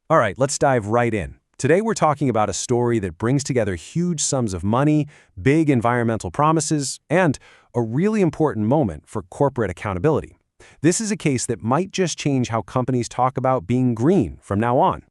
All right, let's dive right in. Today we're talking about a story that brings together huge sums of money, big environmental promises, and a really important moment for corporate accountability. This is a case that might just change how companies talk about being green from now on.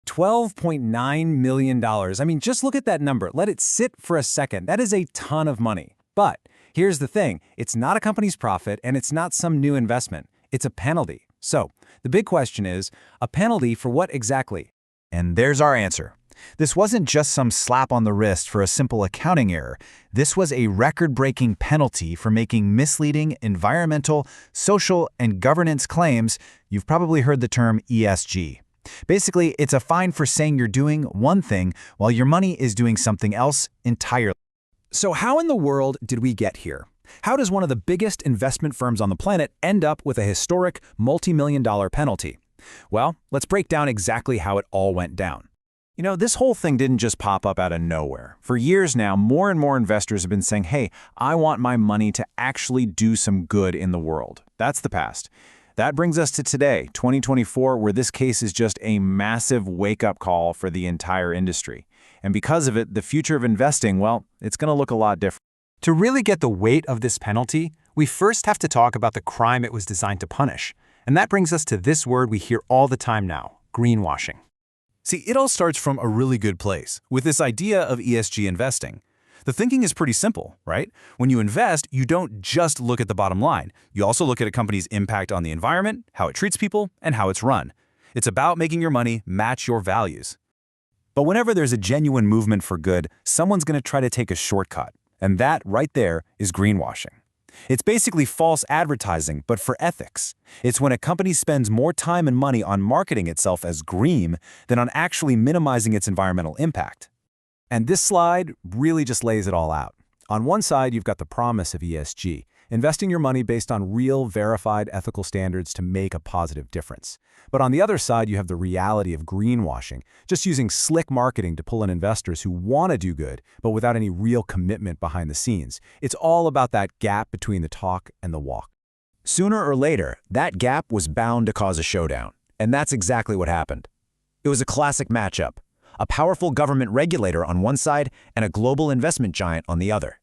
$12.9 million. I mean, just look at that number. Let it sit for a second. That is a ton of money. But here's the thing. It's not a company's profit, and it's not some new investment. It's a penalty. So the big question is, a penalty for what exactly? And there's our answer. This wasn't just some slap on the wrist for a simple accounting error. This was a record-breaking penalty for making misleading environmental, social, and governance claims. You've probably heard the term ESG. Basically, it's a fine for saying you're doing one thing while your money is doing something else entirely. So how in the world did we get here? How does one of the biggest investment firms on the planet end up with a historic multi-million-dollar penalty? Well, let's break down exactly how it all went down. You know, this whole thing didn't just pop up out of nowhere. For years now, more and more investors have been saying, hey, I want my money to actually do some good in the world. That's the past. That brings us to today, 2024, where this case is just a massive wake-up call for the entire industry. And because of it, the future of investing, well, it's going to look a lot different. To really get the weight of this penalty, we first have to talk about the crime it was designed to punish. And that brings us to this word we hear all the time now, greenwashing. See, it all starts from a really good place, with this idea of ESG investing. The thinking is pretty simple, right? When you invest, you don't just look at the bottom line. You also look at a company's impact on the environment, how it treats people, and how it's run. It's about making your money match your values. But whenever there's a genuine movement for good, someone's going to try to take a shortcut. And that, right there, is greenwashing. It's basically false advertising, but for ethics. It's when a company spends more time and money on marketing itself as green than on actually minimizing its environmental impact. And this slide really just lays it all out. On one side, you've got the promise of ESG, investing your money based on real, verified ethical standards to make a positive difference. But on the other side, you have the reality of greenwashing, just using slick marketing to pull in investors who want to do good, but without any real commitment behind the scenes. It's all about that gap between the talk and the walk. Sooner or later, that gap was bound to cause a showdown. And that's exactly what happened. It was a classic matchup. A powerful government regulator on one side and a global investment giant on the other.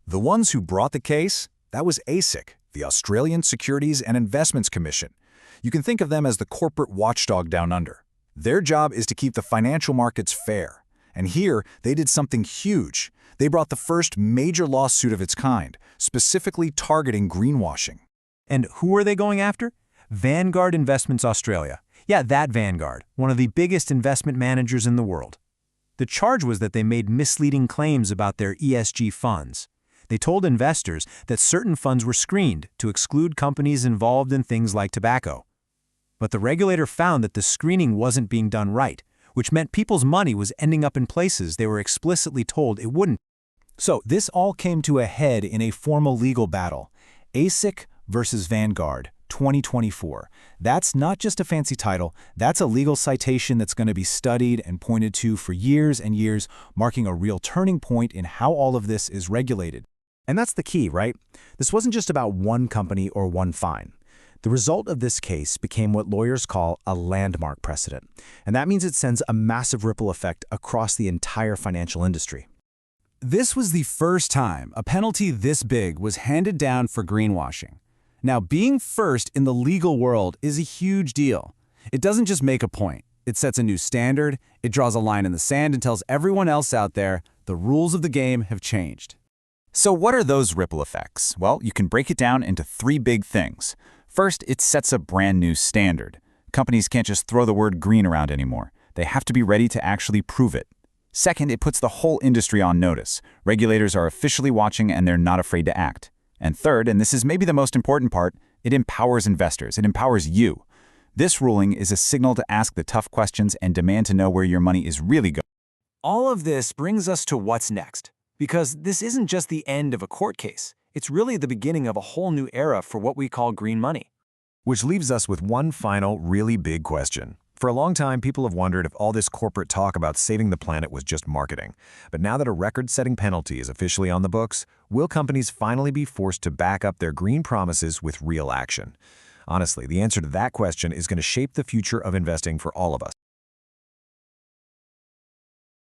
The ones who brought the case? That was ASIC, the Australian Securities and Investments Commission. You can think of them as the corporate watchdog down under. Their job is to keep the financial markets fair. And here, they did something huge. They brought the first major lawsuit of its kind, specifically targeting greenwashing. And who are they going after? Vanguard Investments Australia. Yeah, that Vanguard, one of the biggest investment managers in the world. The charge was that they made misleading claims about their ESG funds. They told investors that certain funds were screened to exclude companies involved in things like tobacco. But the regulator found that the screening wasn't being done right, which meant people's money was ending up in places they were explicitly told it wouldn't. So this all came to a head in a formal legal battle. ASIC versus Vanguard, 2024. That's not just a fancy title, that's a legal citation that's going to be studied and pointed to for years and years, marking a real turning point in how all of this is regulated. And that's the key, right? This wasn't just about one company or one fine. The result of this case became what lawyers call a landmark precedent. And that means it sends a massive ripple effect across the entire financial industry. This was the first time a penalty this big was handed down for greenwashing. Now, being first in the legal world is a huge deal. It doesn't just make a point. It sets a new standard, it draws a line in the sand and tells everyone else out there the rules of the game have changed. So what are those ripple effects? Well, you can break it down into three big things. First, it sets a brand new standard. Companies can't just throw the word green around anymore. They have to be ready to actually prove it. Second, it puts the whole industry on notice. Regulators are officially watching and they're not afraid to act. And third, and this is maybe the most important part, it empowers investors. It empowers you. This ruling is a signal to ask the tough questions and demand to know where your money is really going. All of this brings us to what's next. Because this isn't just the end of a court case. It's really the beginning of a whole new era for what we call green money. Which leaves us with one final, really big question. For a long time, people have wondered if all this corporate talk about saving the planet was just marketing. But now that a record-setting penalty is officially on the books, will companies finally be forced to back up their green promises with real action? Honestly, the answer to that question is going to shape the future of investing for all of us.